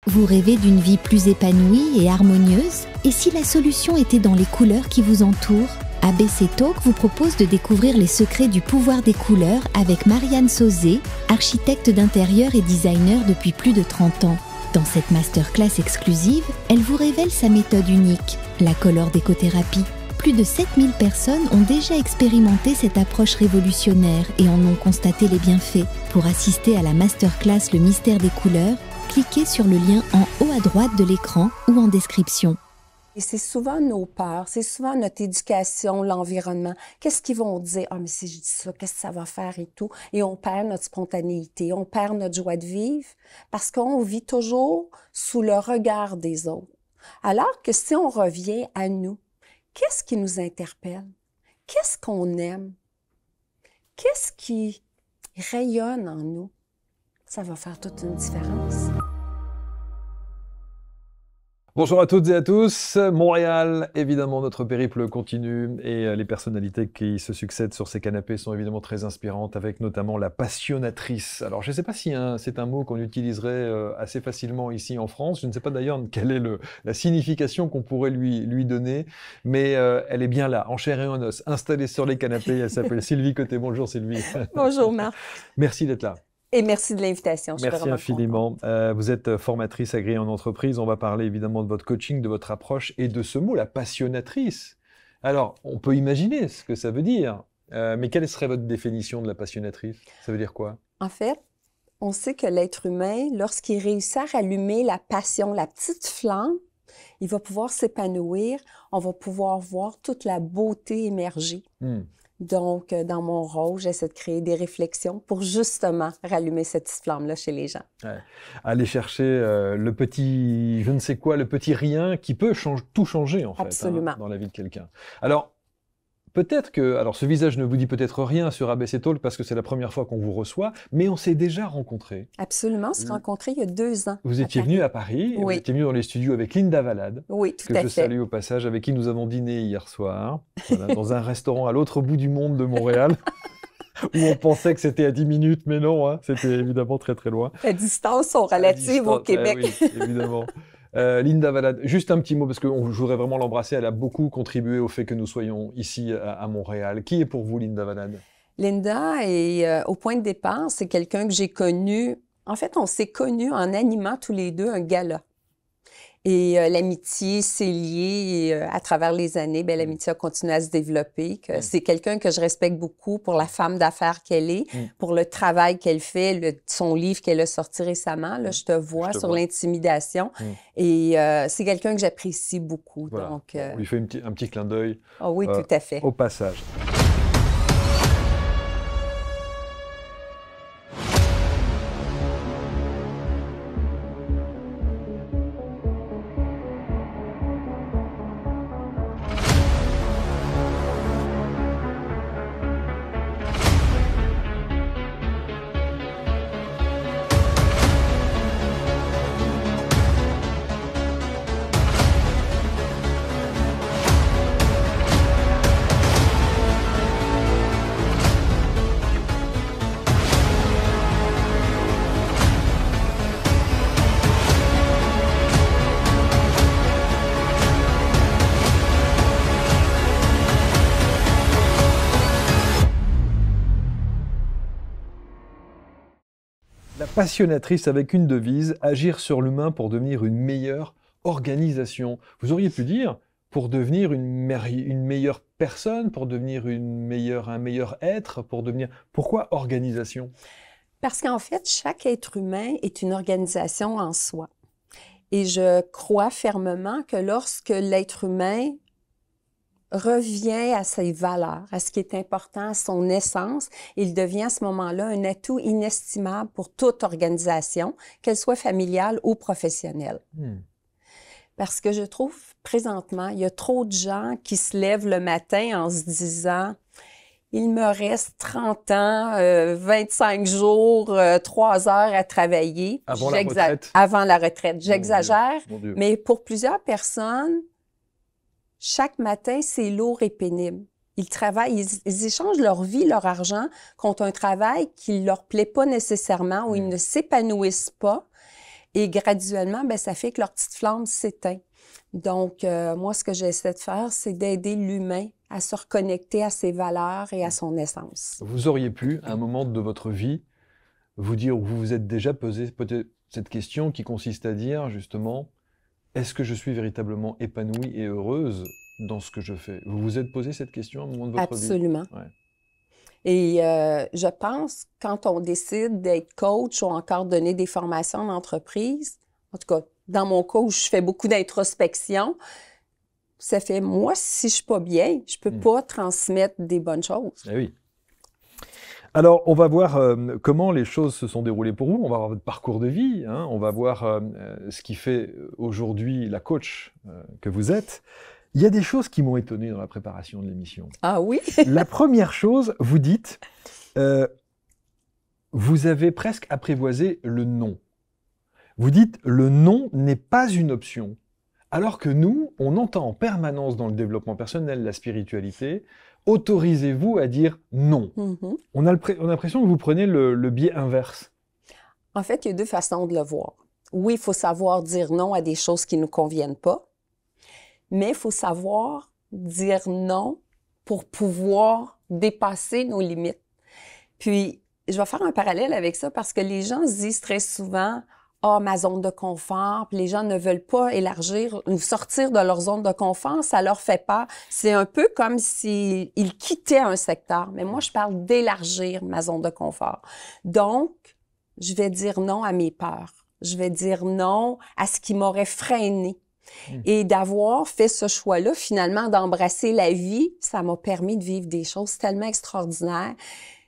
Vous rêvez d'une vie plus épanouie et harmonieuse? Et si la solution était dans les couleurs qui vous entourent? ABC Talk vous propose de découvrir les secrets du pouvoir des couleurs avec Marianne Sauzé, architecte d'intérieur et designer depuis plus de 30 ans. Dans cette masterclass exclusive, elle vous révèle sa méthode unique, la Color Décothérapie. Plus de 7000 personnes ont déjà expérimenté cette approche révolutionnaire et en ont constaté les bienfaits. Pour assister à la masterclass Le mystère des couleurs, cliquez sur le lien en haut à droite de l'écran ou en description. Et c'est souvent nos peurs, c'est souvent notre éducation, l'environnement. Qu'est-ce qu'ils vont dire? « Ah, mais si je dis ça, qu'est-ce que ça va faire et tout? » Et on perd notre spontanéité, on perd notre joie de vivre parce qu'on vit toujours sous le regard des autres. Alors que si on revient à nous, qu'est-ce qui nous interpelle? Qu'est-ce qu'on aime? Qu'est-ce qui rayonne en nous? Ça va faire toute une différence. Bonjour à toutes et à tous, Montréal, évidemment notre périple continue et les personnalités qui se succèdent sur ces canapés sont évidemment très inspirantes avec notamment la passionnatrice. Alors je ne sais pas si c'est un mot qu'on utiliserait assez facilement ici en France, je ne sais pas d'ailleurs quelle est la signification qu'on pourrait lui donner, mais elle est bien là, en chair et en os, installée sur les canapés, elle s'appelle Sylvie Côté. Bonjour Sylvie. Bonjour Marc. Merci d'être là. Et merci de l'invitation. Merci infiniment. Vous êtes formatrice agréée en entreprise. On va parler évidemment de votre coaching, de votre approche et de ce mot, la passionnatrice. Alors, on peut imaginer ce que ça veut dire, mais quelle serait votre définition de la passionnatrice? Ça veut dire quoi? En fait, on sait que l'être humain, lorsqu'il réussit à rallumer la passion, la petite flamme, il va pouvoir s'épanouir. On va pouvoir voir toute la beauté émerger. Donc, dans mon rôle, j'essaie de créer des réflexions pour justement rallumer cette petite flamme-là chez les gens. Ouais. Aller chercher le petit, je ne sais quoi, le petit rien qui peut tout changer en fait. Absolument. Dans la vie de quelqu'un. Alors, peut-être que, alors ce visage ne vous dit peut-être rien sur ABC Talk parce que c'est la première fois qu'on vous reçoit, mais on s'est déjà rencontrés. Absolument, on s'est rencontrés il y a 2 ans. Vous étiez venu à Paris, oui. Vous étiez venu dans les studios avec Linda Valade, oui, tout à fait. que je salue au passage, avec qui nous avons dîné hier soir, voilà, dans un restaurant à l'autre bout du monde de Montréal, où on pensait que c'était à 10 minutes, mais non, hein, c'était évidemment très très loin. Les distances sont relatives au Québec. Oui, évidemment. Linda Valade, juste un petit mot, parce que je voudrais vraiment l'embrasser, elle a beaucoup contribué au fait que nous soyons ici à Montréal. Qui est pour vous Linda Valade? Linda est au point de départ, c'est quelqu'un que j'ai connu, en fait on s'est connus en animant tous les deux un gala. Et l'amitié s'est liée à travers les années, bien, l'amitié a continué à se développer. C'est quelqu'un que je respecte beaucoup pour la femme d'affaires qu'elle est, pour le travail qu'elle fait, son livre qu'elle a sorti récemment, là, Je te vois, sur l'intimidation. Et c'est quelqu'un que j'apprécie beaucoup. Voilà. Donc, on lui fait un petit clin d'œil oui, tout à fait. Au passage. La passionnatrice avec une devise, agir sur l'humain pour devenir une meilleure organisation. Vous auriez pu dire pour devenir une meilleure personne, pour devenir un meilleur être, pour devenir... Pourquoi organisation? Parce qu'en fait, chaque être humain est une organisation en soi. Et je crois fermement que lorsque l'être humain revient à ses valeurs, à ce qui est important, à son essence, il devient à ce moment-là un atout inestimable pour toute organisation, qu'elle soit familiale ou professionnelle. Parce que je trouve, présentement, il y a trop de gens qui se lèvent le matin en se disant « Il me reste 30 ans, 25 jours, 3 heures à travailler. » Avant la retraite. Avant la retraite. J'exagère, Mon Dieu. mais pour plusieurs personnes, chaque matin, c'est lourd et pénible. Ils travaillent, ils échangent leur vie, leur argent contre un travail qui ne leur plaît pas nécessairement ou ils ne s'épanouissent pas. Et graduellement, ben, ça fait que leur petite flamme s'éteint. Donc, moi, ce que j'essaie de faire, c'est d'aider l'humain à se reconnecter à ses valeurs et à son essence. Vous auriez pu, à un moment de votre vie, vous dire, ou vous vous êtes déjà posé peut-être cette question qui consiste à dire, justement, est-ce que je suis véritablement épanouie et heureuse dans ce que je fais? Vous vous êtes posé cette question à un moment de votre vie? Absolument. Ouais. Et je pense, quand on décide d'être coach ou encore donner des formations en entreprise, en tout cas, dans mon cas où je fais beaucoup d'introspection, ça fait, moi, si je suis pas bien, je peux pas transmettre des bonnes choses. Eh oui. Alors, on va voir comment les choses se sont déroulées pour vous. On va voir votre parcours de vie. Hein. On va voir ce qui fait aujourd'hui la coach que vous êtes. Il y a des choses qui m'ont étonné dans la préparation de l'émission. Ah oui? La première chose, vous dites, vous avez presque apprivoisé le non. Vous dites, le non n'est pas une option. Alors que nous, on entend en permanence dans le développement personnel, la spiritualité, autorisez-vous à dire non. Mm-hmm. On a l'impression que vous prenez le biais inverse. En fait, il y a deux façons de le voir. Oui, il faut savoir dire non à des choses qui ne nous conviennent pas, mais il faut savoir dire non pour pouvoir dépasser nos limites. Puis, je vais faire un parallèle avec ça parce que les gens se disent très souvent « Ah, ma zone de confort », puis les gens ne veulent pas élargir ou sortir de leur zone de confort, ça leur fait peur. C'est un peu comme s'ils quittaient un secteur. Mais moi, je parle d'élargir ma zone de confort. Donc, je vais dire non à mes peurs. Je vais dire non à ce qui m'aurait freiné. Et d'avoir fait ce choix-là, finalement, d'embrasser la vie, ça m'a permis de vivre des choses tellement extraordinaires.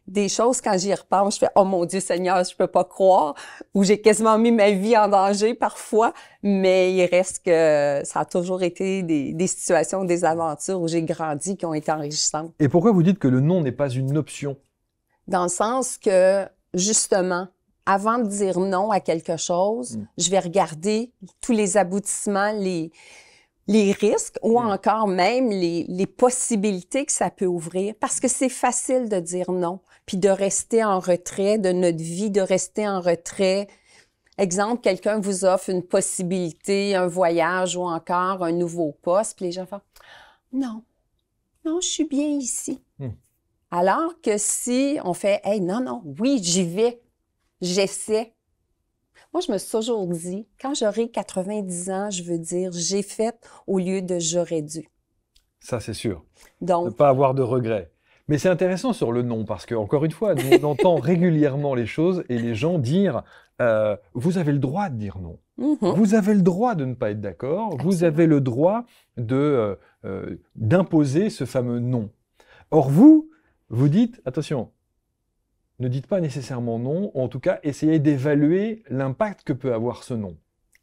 Des choses, quand j'y repense, je fais « Oh mon Dieu Seigneur, je peux pas croire », où j'ai quasiment mis ma vie en danger parfois, mais il reste que ça a toujours été des situations, des aventures où j'ai grandi qui ont été enrichissantes. Et pourquoi vous dites que le non n'est pas une option? Dans le sens que, justement, avant de dire non à quelque chose, je vais regarder tous les aboutissements, les risques ou encore même les possibilités que ça peut ouvrir. Parce que c'est facile de dire non, puis de rester en retrait de notre vie, de rester en retrait. Exemple, quelqu'un vous offre une possibilité, un voyage ou encore un nouveau poste, puis les gens font « Non, non, je suis bien ici. » Alors que si on fait « Hey, non, non, oui, j'y vais. J'essaie. » Moi, je me suis toujours dit, quand j'aurai 90 ans, je veux dire, j'ai fait au lieu de j'aurais dû. Ça, c'est sûr. Donc, ne pas avoir de regrets. Mais c'est intéressant sur le non, parce que, encore une fois, nous, on entend régulièrement les choses et les gens dire vous avez le droit de dire non. Vous avez le droit de ne pas être d'accord. Vous avez le droit d'imposer ce fameux non. Or, vous dites, attention, ne dites pas nécessairement non, ou en tout cas, essayez d'évaluer l'impact que peut avoir ce non.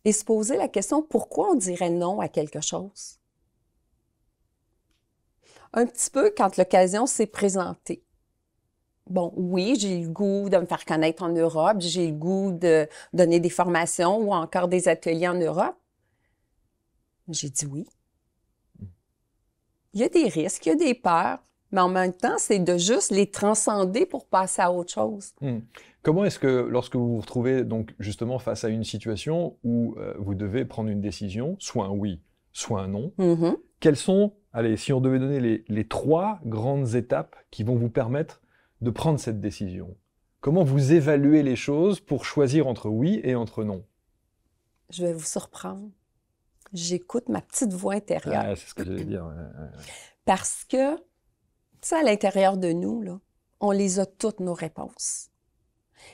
Et se poser la question, pourquoi on dirait non à quelque chose? Un petit peu quand l'occasion s'est présentée. Bon, oui, j'ai le goût de me faire connaître en Europe, j'ai le goût de donner des formations ou encore des ateliers en Europe. J'ai dit oui. Il y a des risques, il y a des peurs. Mais en même temps, c'est de juste les transcender pour passer à autre chose. Comment est-ce que, lorsque vous vous retrouvez donc justement face à une situation où vous devez prendre une décision, soit un oui, soit un non, quelles sont, allez, si on devait donner les 3 grandes étapes qui vont vous permettre de prendre cette décision? Comment vous évaluez les choses pour choisir entre oui et entre non? Je vais vous surprendre. J'écoute ma petite voix intérieure. Ah, c'est ce que j'allais dire. Parce que, tu sais, à l'intérieur de nous, là, on les a toutes nos réponses.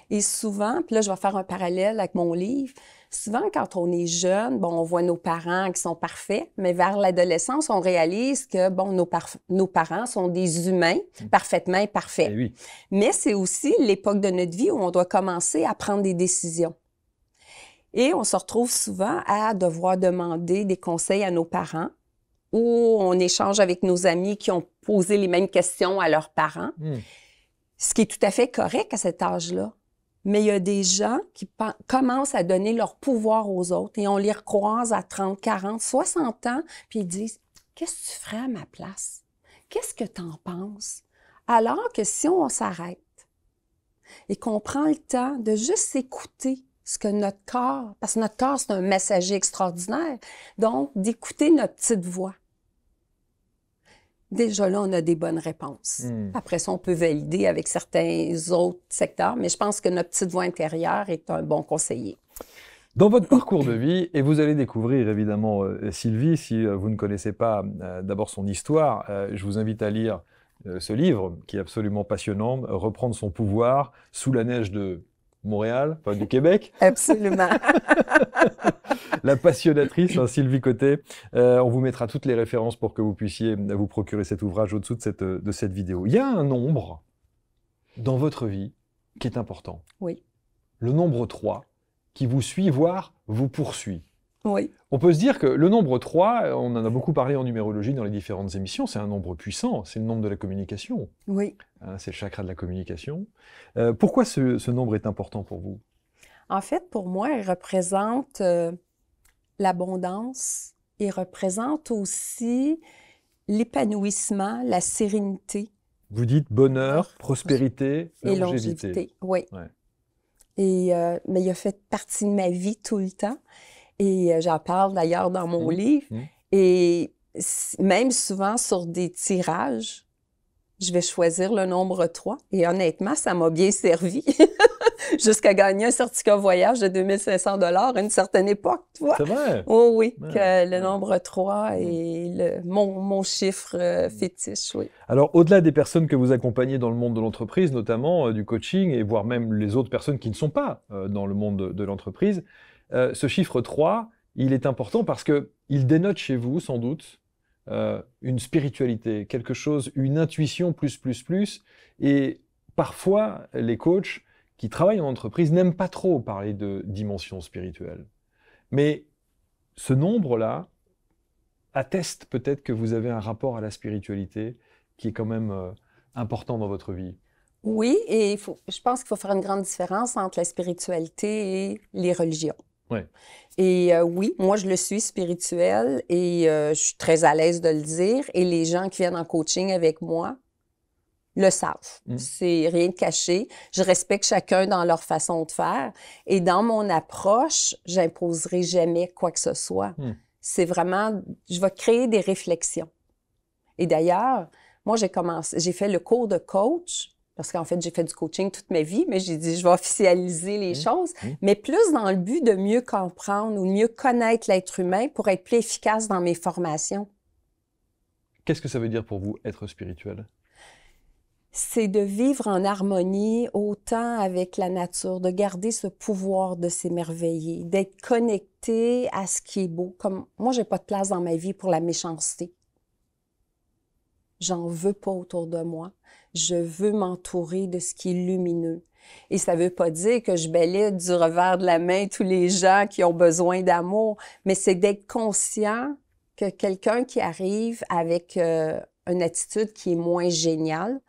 Et souvent, puis là, je vais faire un parallèle avec mon livre, souvent, quand on est jeune, bon, on voit nos parents qui sont parfaits, mais vers l'adolescence, on réalise que, bon, nos parents sont des humains parfaitement imparfaits. Eh oui. Mais c'est aussi l'époque de notre vie où on doit commencer à prendre des décisions. Et on se retrouve souvent à devoir demander des conseils à nos parents, ou on échange avec nos amis qui ont posé les mêmes questions à leurs parents, ce qui est tout à fait correct à cet âge-là. Mais il y a des gens qui commencent à donner leur pouvoir aux autres et on les recroise à 30, 40, 60 ans, puis ils disent « Qu'est-ce que tu ferais à ma place? Qu'est-ce que tu en penses? » Alors que si on s'arrête et qu'on prend le temps de juste s'écouter ce que notre corps, parce que notre corps, c'est un messager extraordinaire, donc d'écouter notre petite voix. Déjà là, on a des bonnes réponses. Après ça, on peut valider avec certains autres secteurs, mais je pense que notre petite voix intérieure est un bon conseiller. Dans votre parcours de vie, et vous allez découvrir évidemment Sylvie, si vous ne connaissez pas d'abord son histoire, je vous invite à lire ce livre qui est absolument passionnant, Reprendre son pouvoir sous la neige de Montréal, pas du Québec. Absolument. La passionnatrice, hein, Sylvie Côté. On vous mettra toutes les références pour que vous puissiez vous procurer cet ouvrage au-dessous de cette vidéo. Il y a un nombre dans votre vie qui est important. Oui. Le nombre 3, qui vous suit, voire vous poursuit. Oui. On peut se dire que le nombre 3, on en a beaucoup parlé en numérologie dans les différentes émissions, c'est un nombre puissant, c'est le nombre de la communication. Oui. C'est le chakra de la communication. Pourquoi ce nombre est important pour vous? En fait, pour moi, il représente l'abondance. Il représente aussi l'épanouissement, la sérénité. Vous dites bonheur, prospérité et longévité. Oui. Ouais. Et, mais il a fait partie de ma vie tout le temps. Et j'en parle d'ailleurs dans mon livre. Et même souvent sur des tirages, je vais choisir le nombre 3. Et honnêtement, ça m'a bien servi. Jusqu'à gagner un certificat voyage de 2500 $ à une certaine époque, tu vois. C'est vrai? Oh, oui, que le nombre 3 est mon chiffre fétiche, oui. Alors, au-delà des personnes que vous accompagnez dans le monde de l'entreprise, notamment du coaching, et voire même les autres personnes qui ne sont pas dans le monde de l'entreprise, ce chiffre 3, il est important parce qu'il dénote chez vous, sans doute, une spiritualité, quelque chose, une intuition plus. Et parfois, les coachs qui travaillent en entreprise n'aiment pas trop parler de dimension spirituelle. Mais ce nombre-là atteste peut-être que vous avez un rapport à la spiritualité qui est quand même important dans votre vie. Oui, et je pense qu'il faut faire une grande différence entre la spiritualité et les religions. Ouais. Et oui, moi, je le suis spirituel et je suis très à l'aise de le dire. Et les gens qui viennent en coaching avec moi le savent. C'est rien de caché. Je respecte chacun dans leur façon de faire. Et dans mon approche, j'imposerai jamais quoi que ce soit. C'est vraiment, je vais créer des réflexions. Et d'ailleurs, moi, j'ai fait le cours de coach, parce qu'en fait, j'ai fait du coaching toute ma vie, mais j'ai dit, je vais officialiser les choses, mais plus dans le but de mieux comprendre ou mieux connaître l'être humain pour être plus efficace dans mes formations. Qu'est-ce que ça veut dire pour vous, être spirituel? C'est de vivre en harmonie autant avec la nature, de garder ce pouvoir de s'émerveiller, d'être connecté à ce qui est beau. Comme moi, j'ai pas de place dans ma vie pour la méchanceté. J'en veux pas autour de moi. Je veux m'entourer de ce qui est lumineux. Et ça veut pas dire que je balaie du revers de la main tous les gens qui ont besoin d'amour, mais c'est d'être conscient que quelqu'un qui arrive avec une attitude qui est moins géniale,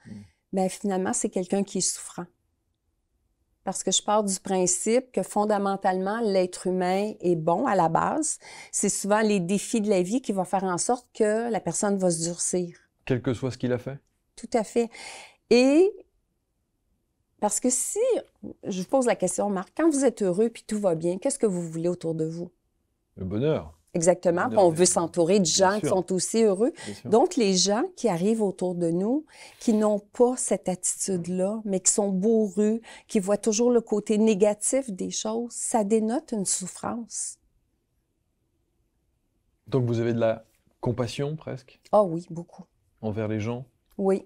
ben finalement, c'est quelqu'un qui est souffrant. Parce que je pars du principe que fondamentalement, l'être humain est bon à la base. C'est souvent les défis de la vie qui vont faire en sorte que la personne va se durcir. Quel que soit ce qu'il a fait? Tout à fait. Et parce que si, je vous pose la question, Marc, quand vous êtes heureux puis tout va bien, qu'est-ce que vous voulez autour de vous? Le bonheur. Exactement. On veut s'entourer de gens qui sont aussi heureux. Donc, les gens qui arrivent autour de nous, qui n'ont pas cette attitude-là, mais qui sont bourrus, qui voient toujours le côté négatif des choses, ça dénote une souffrance. Donc, vous avez de la compassion, presque? Ah oui, beaucoup. Envers les gens? Oui.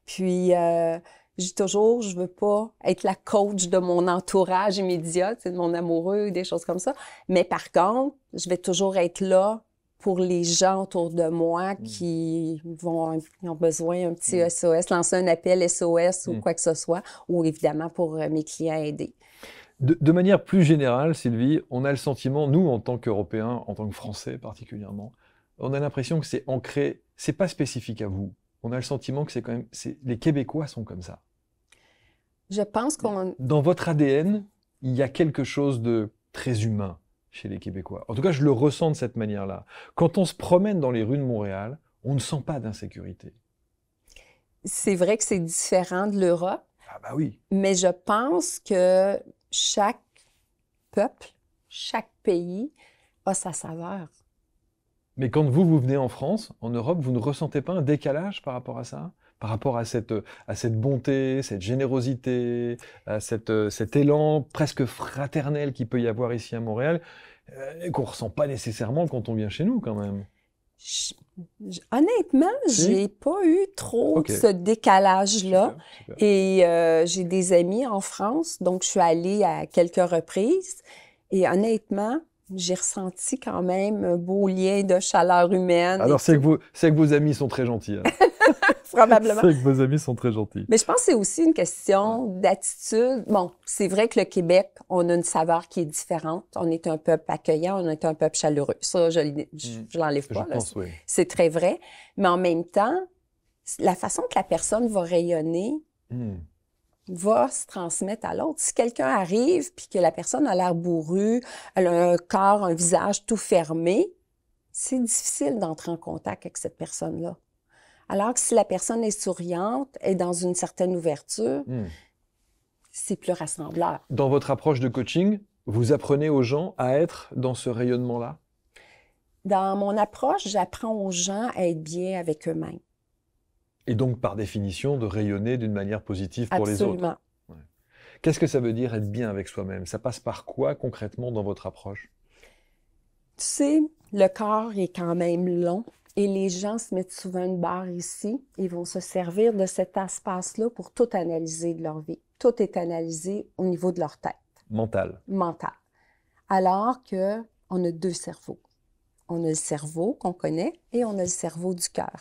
Puis, je dis toujours, je veux pas être la coach de mon entourage immédiat, de mon amoureux, des choses comme ça. Mais par contre, je vais toujours être là pour les gens autour de moi qui ont besoin d'un petit SOS, lancer un appel SOS ou quoi que ce soit, ou évidemment pour mes clients aidés. De manière plus générale, Sylvie, on a le sentiment, nous, en tant qu'Européens, en tant que Français particulièrement, on a l'impression que c'est ancré, c'est pas spécifique à vous. On a le sentiment que c'est quand même, les Québécois sont comme ça. Je pense qu'on... Dans votre ADN, il y a quelque chose de très humain chez les Québécois. En tout cas, je le ressens de cette manière-là. Quand on se promène dans les rues de Montréal, on ne sent pas d'insécurité. C'est vrai que c'est différent de l'Europe. Ah bah oui. Mais je pense que chaque peuple, chaque pays a sa saveur. Mais quand vous venez en France, en Europe, vous ne ressentez pas un décalage par rapport à ça? Par rapport à cette bonté, cette générosité, à cet élan presque fraternel qu'il peut y avoir ici à Montréal, qu'on ne ressent pas nécessairement quand on vient chez nous quand même. Honnêtement, Si? j'ai pas eu trop Ok. ce décalage-là. Super, super. Et j'ai des amis en France, donc je suis allée à quelques reprises. Et honnêtement, j'ai ressenti quand même un beau lien de chaleur humaine. Alors, et c'est tout. que vos amis sont très gentils. Hein. Probablement. C'est que vos amis sont très gentils. Mais je pense que c'est aussi une question d'attitude. Bon, c'est vrai que le Québec, on a une saveur qui est différente. On est un peuple accueillant, on est un peuple chaleureux. Ça, je l'enlève Je pas. là. pense, oui. C'est très vrai. Mais en même temps, la façon que la personne va rayonner Hmm. va se transmettre à l'autre. Si quelqu'un arrive puis que la personne a l'air bourrue, elle a un corps, un visage tout fermé, c'est difficile d'entrer en contact avec cette personne-là. Alors que si la personne est souriante, est dans une certaine ouverture, Hmm. c'est plus rassembleur. Dans votre approche de coaching, vous apprenez aux gens à être dans ce rayonnement-là? Dans mon approche, j'apprends aux gens à être bien avec eux-mêmes. Et donc, par définition, de rayonner d'une manière positive pour les autres. Absolument. Qu'est-ce que ça veut dire être bien avec soi-même? Ça passe par quoi concrètement dans votre approche? Tu sais, le corps est quand même long et les gens se mettent souvent une barre ici. Ils vont se servir de cet espace-là pour tout analyser de leur vie. Tout est analysé au niveau de leur tête, Mental. mentale. Alors que on a deux cerveaux. On a le cerveau qu'on connaît et on a le cerveau du cœur.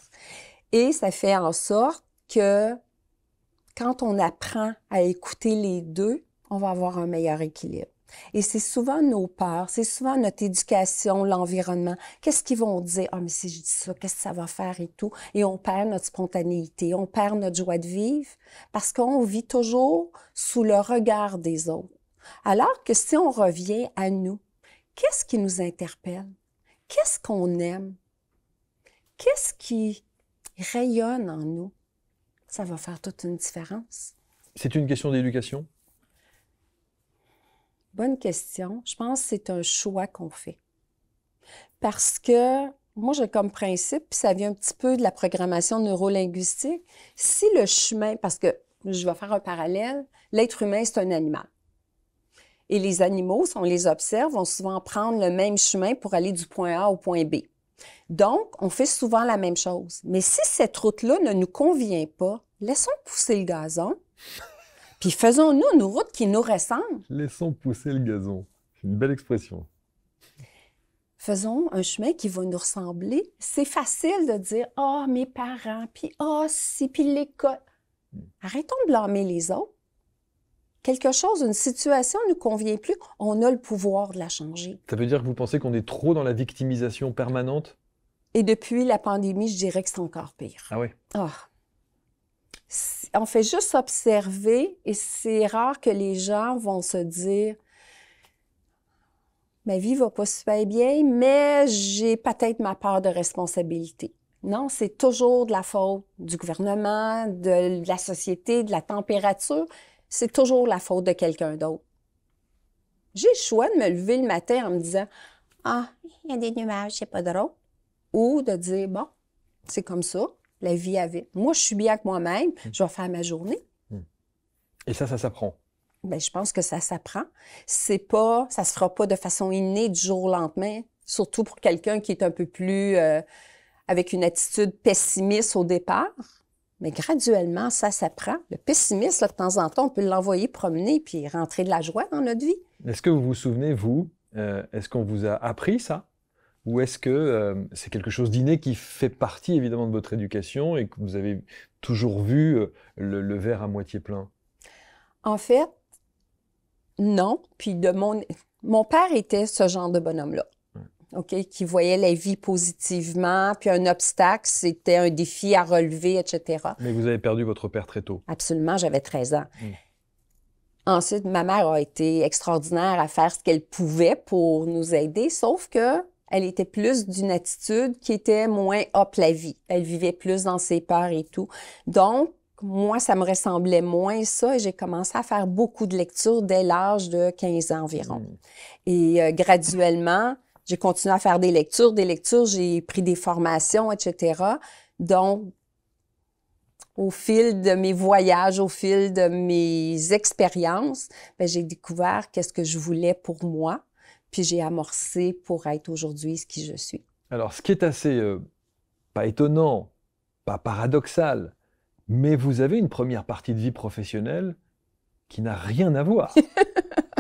Et ça fait en sorte que quand on apprend à écouter les deux, on va avoir un meilleur équilibre. Et c'est souvent nos peurs, c'est souvent notre éducation, l'environnement. Qu'est-ce qu'ils vont dire? Ah, mais si je dis ça, qu'est-ce que ça va faire et tout? Et on perd notre spontanéité, on perd notre joie de vivre parce qu'on vit toujours sous le regard des autres. Alors que si on revient à nous, qu'est-ce qui nous interpelle? Qu'est-ce qu'on aime? Qu'est-ce qui rayonne en nous? Ça va faire toute une différence. C'est une question d'éducation? Bonne question. Je pense que c'est un choix qu'on fait. Parce que moi, j'ai comme principe, puis ça vient un petit peu de la programmation neurolinguistique, si le chemin, parce que je vais faire un parallèle, l'être humain, c'est un animal. Et les animaux, si on les observe, vont souvent prendre le même chemin pour aller du point A au point B. Donc, on fait souvent la même chose. Mais si cette route-là ne nous convient pas, laissons pousser le gazon, puis faisons-nous une route qui nous ressemble. Laissons pousser le gazon. C'est une belle expression. Faisons un chemin qui va nous ressembler. C'est facile de dire « Ah, mes parents, puis ah, si, puis l'école. » Arrêtons de blâmer les autres. Quelque chose, une situation ne nous convient plus, on a le pouvoir de la changer. Ça veut dire que vous pensez qu'on est trop dans la victimisation permanente? Et depuis la pandémie, je dirais que c'est encore pire. Ah oui. Ah. On fait juste observer et c'est rare que les gens vont se dire « Ma vie va pas super bien, mais j'ai peut-être ma part de responsabilité. » Non, c'est toujours de la faute du gouvernement, de la société, de la température. C'est toujours la faute de quelqu'un d'autre. J'ai le choix de me lever le matin en me disant « Ah, il y a des nuages, c'est pas drôle. » Ou de dire « Bon, c'est comme ça, la vie avait. Moi, je suis bien avec moi-même, je vais faire ma journée. » Et ça s'apprend. Bien, je pense que ça s'apprend. C'est pas, ça se fera pas de façon innée du jour au lendemain, surtout pour quelqu'un qui est un peu plus avec une attitude pessimiste au départ. Mais graduellement, ça s'apprend. Le pessimisme, là, de temps en temps, on peut l'envoyer promener puis rentrer de la joie dans notre vie. Est-ce que vous vous souvenez, vous, est-ce qu'on vous a appris ça? Ou est-ce que c'est quelque chose d'inné qui fait partie évidemment de votre éducation et que vous avez toujours vu le verre à moitié plein? En fait, non. Puis mon père était ce genre de bonhomme-là. OK, qui voyait la vie positivement, puis un obstacle, c'était un défi à relever, etc. Mais vous avez perdu votre père très tôt. Absolument, j'avais 13 ans. Ensuite, ma mère a été extraordinaire à faire ce qu'elle pouvait pour nous aider, sauf que elle était plus d'une attitude qui était moins « hop la vie ». Elle vivait plus dans ses peurs et tout. Donc, moi, ça me ressemblait moins ça et j'ai commencé à faire beaucoup de lectures dès l'âge de 15 ans environ. Et graduellement, j'ai continué à faire des lectures, j'ai pris des formations, etc. Donc, au fil de mes voyages, au fil de mes expériences, bien, j'ai découvert qu'est-ce que je voulais pour moi, puis j'ai amorcé pour être aujourd'hui ce qui je suis. Alors, ce qui est assez, pas étonnant, pas paradoxal, mais vous avez une première partie de vie professionnelle qui n'a rien à voir.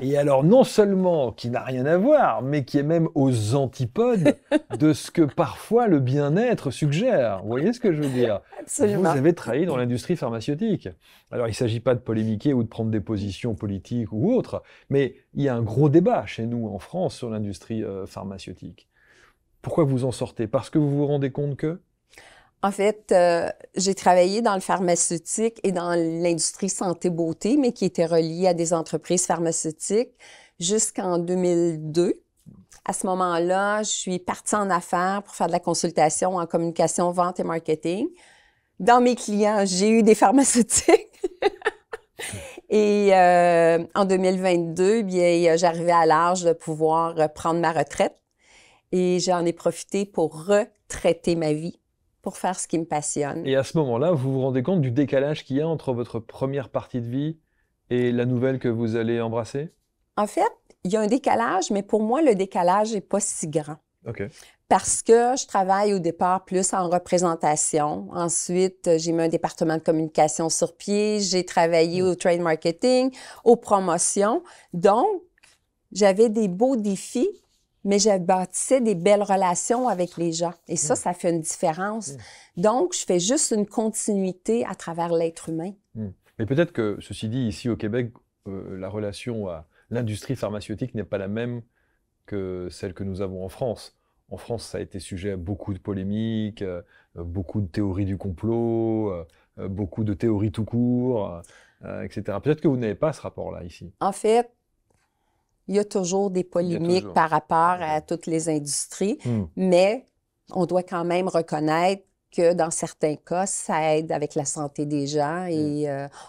Et alors, non seulement qui n'a rien à voir, mais qui est même aux antipodes de ce que parfois le bien-être suggère. Vous voyez ce que je veux dire? Absolument. Vous avez travaillé dans l'industrie pharmaceutique. Alors, il ne s'agit pas de polémiquer ou de prendre des positions politiques ou autres, mais il y a un gros débat chez nous en France sur l'industrie pharmaceutique. Pourquoi vous en sortez? Parce que vous vous rendez compte que? En fait, j'ai travaillé dans le pharmaceutique et dans l'industrie santé-beauté, mais qui était reliée à des entreprises pharmaceutiques jusqu'en 2002. À ce moment-là, je suis partie en affaires pour faire de la consultation en communication, vente et marketing. Dans mes clients, j'ai eu des pharmaceutiques. Et en 2022, bien, j'arrivais à l'âge de pouvoir prendre ma retraite et j'en ai profité pour retraiter ma vie, pour faire ce qui me passionne. Et à ce moment-là, vous vous rendez compte du décalage qu'il y a entre votre première partie de vie et la nouvelle que vous allez embrasser? En fait, il y a un décalage, mais pour moi, le décalage n'est pas si grand. OK. Parce que je travaille au départ plus en représentation. Ensuite, j'ai mis un département de communication sur pied. J'ai travaillé au trade marketing, aux promotions. Donc, j'avais des beaux défis, mais je bâtissais des belles relations avec les gens. Et ça fait une différence. Donc, je fais juste une continuité à travers l'être humain. Mais peut-être que, ceci dit, ici au Québec, la relation à l'industrie pharmaceutique n'est pas la même que celle que nous avons en France. En France, ça a été sujet à beaucoup de polémiques, beaucoup de théories du complot, beaucoup de théories tout court, etc. Peut-être que vous n'avez pas ce rapport-là ici. En fait, il y a toujours des polémiques par rapport à toutes les industries, mais on doit quand même reconnaître que dans certains cas, ça aide avec la santé des gens et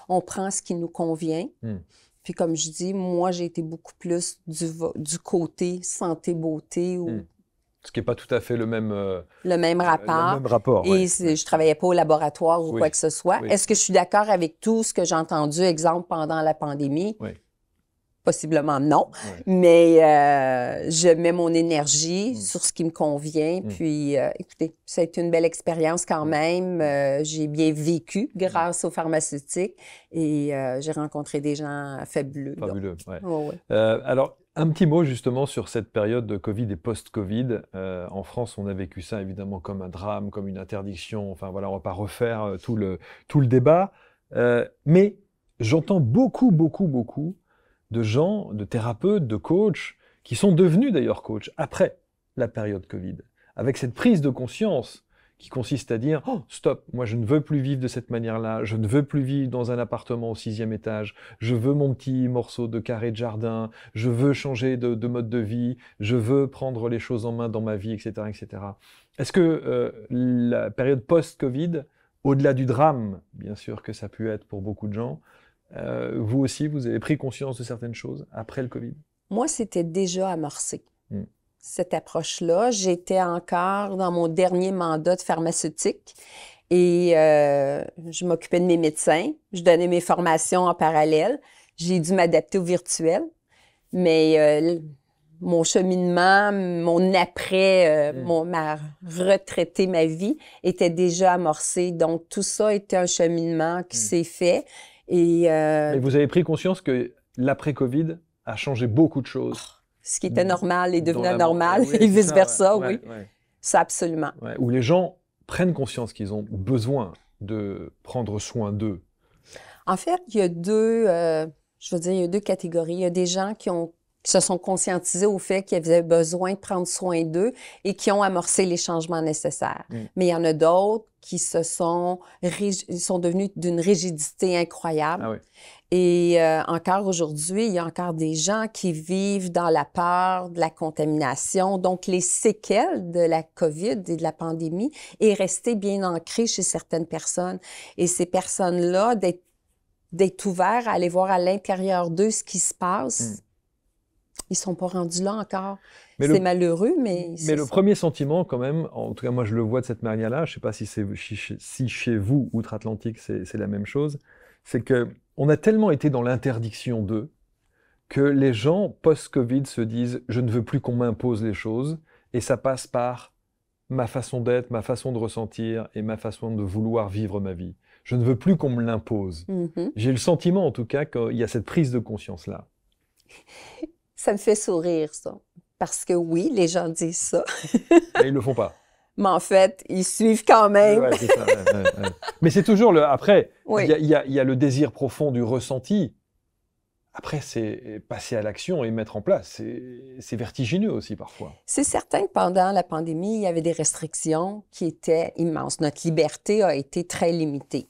on prend ce qui nous convient. Puis comme je dis, moi, j'ai été beaucoup plus du côté santé-beauté ou ce qui n'est pas tout à fait le même rapport. Le même rapport. Et je ne travaillais pas au laboratoire ou quoi que ce soit. Est-ce que je suis d'accord avec tout ce que j'ai entendu, exemple, pendant la pandémie? Possiblement non. Mais je mets mon énergie sur ce qui me convient. Puis, écoutez, ça a été une belle expérience quand même. J'ai bien vécu grâce aux pharmaceutiques et j'ai rencontré des gens fabuleux. Fabuleux, alors, un petit mot justement sur cette période de Covid et post-Covid. En France, on a vécu ça évidemment comme un drame, comme une interdiction. Enfin voilà, on ne va pas refaire tout le débat. Mais j'entends beaucoup de gens, de thérapeutes, de coachs, qui sont devenus d'ailleurs coachs après la période Covid, avec cette prise de conscience qui consiste à dire « Oh, stop, moi je ne veux plus vivre de cette manière-là, je ne veux plus vivre dans un appartement au 6e étage, je veux mon petit morceau de carré de jardin, je veux changer de mode de vie, je veux prendre les choses en main dans ma vie, etc. etc. » Est-ce que la période post-Covid, au-delà du drame, bien sûr que ça a pu être pour beaucoup de gens, vous aussi, vous avez pris conscience de certaines choses après le Covid? Moi, c'était déjà amorcé. Cette approche-là, j'étais encore dans mon dernier mandat de pharmaceutique et je m'occupais de mes médecins. Je donnais mes formations en parallèle. J'ai dû m'adapter au virtuel, mais mon cheminement, mon après, ma retraité, ma vie était déjà amorcée. Donc, tout ça était un cheminement qui s'est fait. Et vous avez pris conscience que l'après-Covid a changé beaucoup de choses. Ce qui était normal est devenu anormal et vice-versa, Ça, absolument. Où les gens prennent conscience qu'ils ont besoin de prendre soin d'eux. En fait, il y a deux catégories. Il y a des gens qui ont qui se sont conscientisés au fait qu'ils avaient besoin de prendre soin d'eux et qui ont amorcé les changements nécessaires. Mais il y en a d'autres qui sont devenus d'une rigidité incroyable. Ah oui. Et encore aujourd'hui, il y a encore des gens qui vivent dans la peur de la contamination. Donc, les séquelles de la COVID et de la pandémie est restée bien ancrée chez certaines personnes. Et ces personnes-là, d'être ouverts à aller voir à l'intérieur d'eux ce qui se passe, ils sont pas rendus là encore. C'est malheureux, mais Mais le premier sentiment, quand même, en tout cas, moi, je le vois de cette manière-là, je ne sais pas si chez vous, outre-Atlantique, c'est la même chose, c'est qu'on a tellement été dans l'interdiction d'eux que les gens, post-Covid, se disent « je ne veux plus qu'on m'impose les choses » et ça passe par ma façon d'être, ma façon de ressentir et ma façon de vouloir vivre ma vie. Je ne veux plus qu'on me l'impose. J'ai le sentiment, en tout cas, qu'il y a cette prise de conscience-là. Ça me fait sourire, ça. Parce que oui, les gens disent ça. Mais ils le font pas. Mais en fait, ils suivent quand même. Ouais, c'est ça, ouais. Mais c'est toujours après, oui. il y a le désir profond du ressenti. Après, c'est passer à l'action et mettre en place. C'est vertigineux aussi parfois. C'est certain que pendant la pandémie, il y avait des restrictions qui étaient immenses. Notre liberté a été très limitée.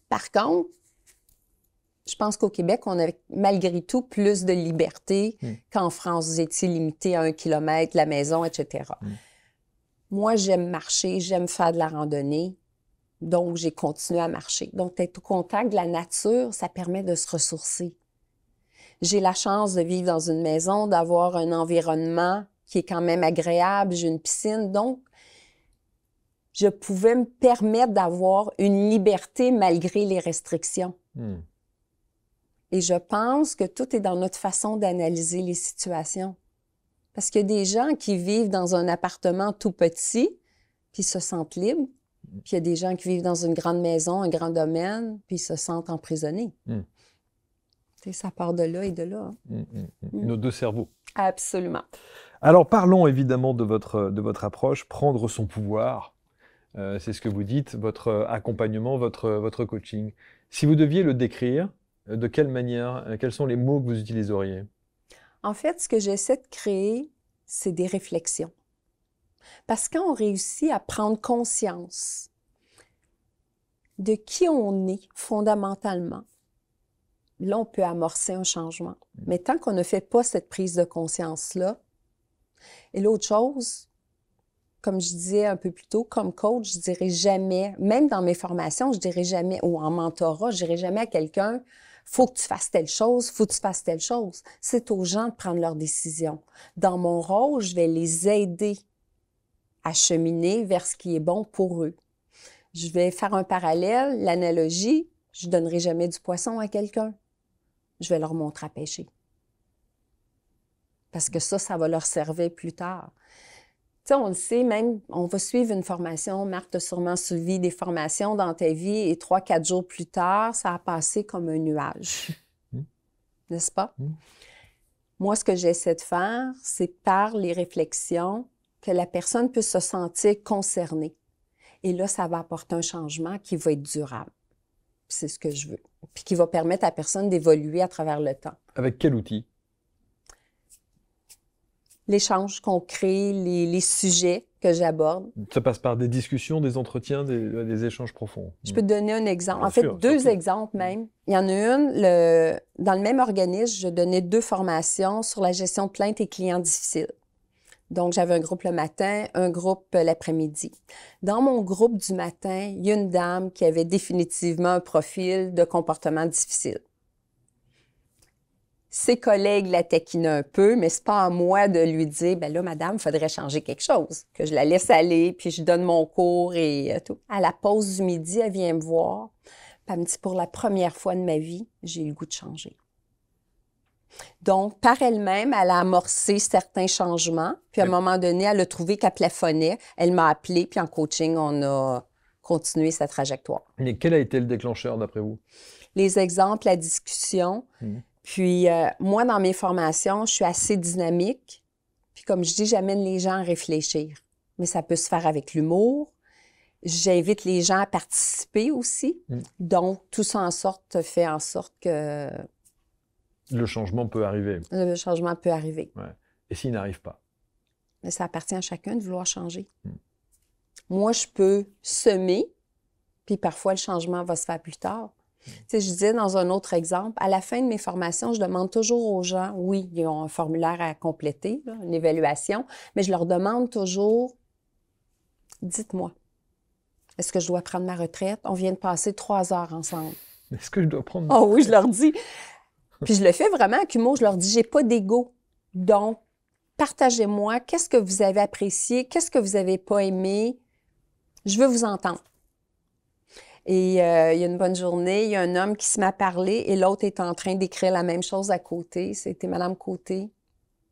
Par contre, je pense qu'au Québec, on avait malgré tout plus de liberté qu'en France. Vous étiez limité à 1 kilomètre de la maison, etc. Moi, j'aime marcher, j'aime faire de la randonnée. Donc, j'ai continué à marcher. Donc, être au contact de la nature, ça permet de se ressourcer. J'ai la chance de vivre dans une maison, d'avoir un environnement qui est quand même agréable. J'ai une piscine. Donc, je pouvais me permettre d'avoir une liberté malgré les restrictions. Et je pense que tout est dans notre façon d'analyser les situations. Parce qu'il y a des gens qui vivent dans un appartement tout petit, puis se sentent libres. Puis il y a des gens qui vivent dans une grande maison, un grand domaine, puis se sentent emprisonnés. Ça part de là et de là. Nos deux cerveaux. Absolument. Alors parlons évidemment de votre approche, prendre son pouvoir. C'est ce que vous dites, votre accompagnement, votre coaching. Si vous deviez le décrire, de quelle manière, quels sont les mots que vous utiliseriez? En fait, ce que j'essaie de créer, c'est des réflexions. Parce que quand on réussit à prendre conscience de qui on est fondamentalement, là, on peut amorcer un changement. Mais tant qu'on ne fait pas cette prise de conscience-là, et l'autre chose, comme je disais un peu plus tôt, comme coach, je dirais jamais, même dans mes formations, je dirais jamais, ou en mentorat, je dirais jamais à quelqu'un, faut que tu fasses telle chose, faut que tu fasses telle chose. C'est aux gens de prendre leurs décisions. Dans mon rôle, je vais les aider à cheminer vers ce qui est bon pour eux. Je vais faire un parallèle, l'analogie, je donnerai jamais du poisson à quelqu'un. Je vais leur montrer à pêcher. Parce que ça va leur servir plus tard. Tu sais, on le sait, même, on va suivre une formation. Marc, tu as sûrement suivi des formations dans ta vie et 3-4 jours plus tard, ça a passé comme un nuage. N'est-ce pas? Moi, ce que j'essaie de faire, c'est par les réflexions que la personne peut se sentir concernée. Et là, ça va apporter un changement qui va être durable. C'est ce que je veux. Puis qui va permettre à la personne d'évoluer à travers le temps. Avec quel outil? L'échange qu'on crée, les sujets que j'aborde. Ça passe par des discussions, des entretiens, des échanges profonds. Je peux te donner un exemple. Bien en fait, sûr, deux surtout. exemples même. Il y en a une, dans le même organisme, je donnais 2 formations sur la gestion de plaintes et clients difficiles. Donc, j'avais un groupe le matin, un groupe l'après-midi. Dans mon groupe du matin, il y a une dame qui avait définitivement un profil de comportement difficile. Ses collègues la taquinaient un peu, mais c'est pas à moi de lui dire, ben là, madame, il faudrait changer quelque chose. Que je la laisse aller, puis je donne mon cours et tout. À la pause du midi, elle vient me voir, puis elle me dit, pour la première fois de ma vie, j'ai eu le goût de changer. Donc, par elle-même, elle a amorcé certains changements, puis à un moment donné, elle a trouvé qu'elle plafonnait, elle m'a appelé, puis en coaching, on a continué sa trajectoire. Et quel a été le déclencheur d'après vous? Les exemples, la discussion. Puis, moi, dans mes formations, je suis assez dynamique. Puis, comme je dis, j'amène les gens à réfléchir. Mais ça peut se faire avec l'humour. J'invite les gens à participer aussi. Donc, tout ça fait en sorte que Le changement peut arriver. Le changement peut arriver. Ouais. Et s'il n'arrive pas? Mais ça appartient à chacun de vouloir changer. Moi, je peux semer, puis parfois le changement va se faire plus tard. Tu sais, je disais dans un autre exemple, à la fin de mes formations, je demande toujours aux gens, oui, ils ont un formulaire à compléter, là, une évaluation, mais je leur demande toujours, dites-moi, est-ce que je dois prendre ma retraite? On vient de passer 3 heures ensemble. Est-ce que je dois prendre... Oh oui, je leur dis. Puis je le fais vraiment avec humour, je leur dis, j'ai pas d'ego. Donc, partagez-moi, qu'est-ce que vous avez apprécié, qu'est-ce que vous n'avez pas aimé. Je veux vous entendre. Et il y a une bonne journée, il y a un homme qui se met à parler et l'autre est en train d'écrire la même chose à côté. C'était Madame Côté.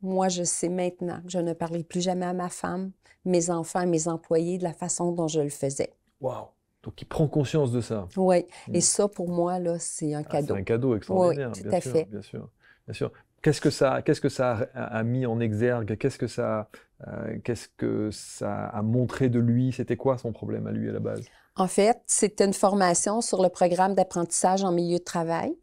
Moi, je sais maintenant que je ne parlerai plus jamais à ma femme, mes enfants et mes employés de la façon dont je le faisais. Wow! Donc, il prend conscience de ça. Oui. Et ça, pour moi, là, c'est un cadeau. C'est un cadeau extraordinaire, oui, tout à fait. Bien sûr, bien sûr. Qu'est-ce que ça a mis en exergue? Qu'est-ce que ça a montré de lui? C'était quoi son problème à lui à la base? En fait, c'était une formation sur le programme d'apprentissage en milieu de travail.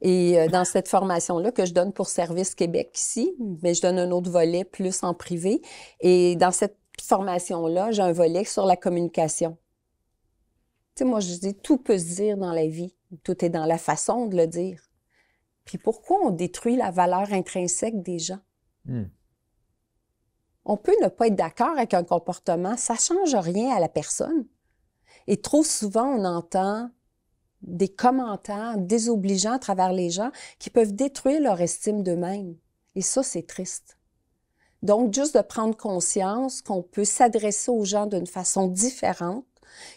Et dans cette formation-là que je donne pour Service Québec ici, mais je donne un autre volet plus en privé. Et dans cette formation-là, j'ai un volet sur la communication. Tu sais, moi, je dis, tout peut se dire dans la vie. Tout est dans la façon de le dire. Puis pourquoi on détruit la valeur intrinsèque des gens? On peut ne pas être d'accord avec un comportement, ça ne change rien à la personne. Et trop souvent, on entend des commentaires désobligeants à travers les gens qui peuvent détruire leur estime d'eux-mêmes. Et ça, c'est triste. Donc, juste de prendre conscience qu'on peut s'adresser aux gens d'une façon différente,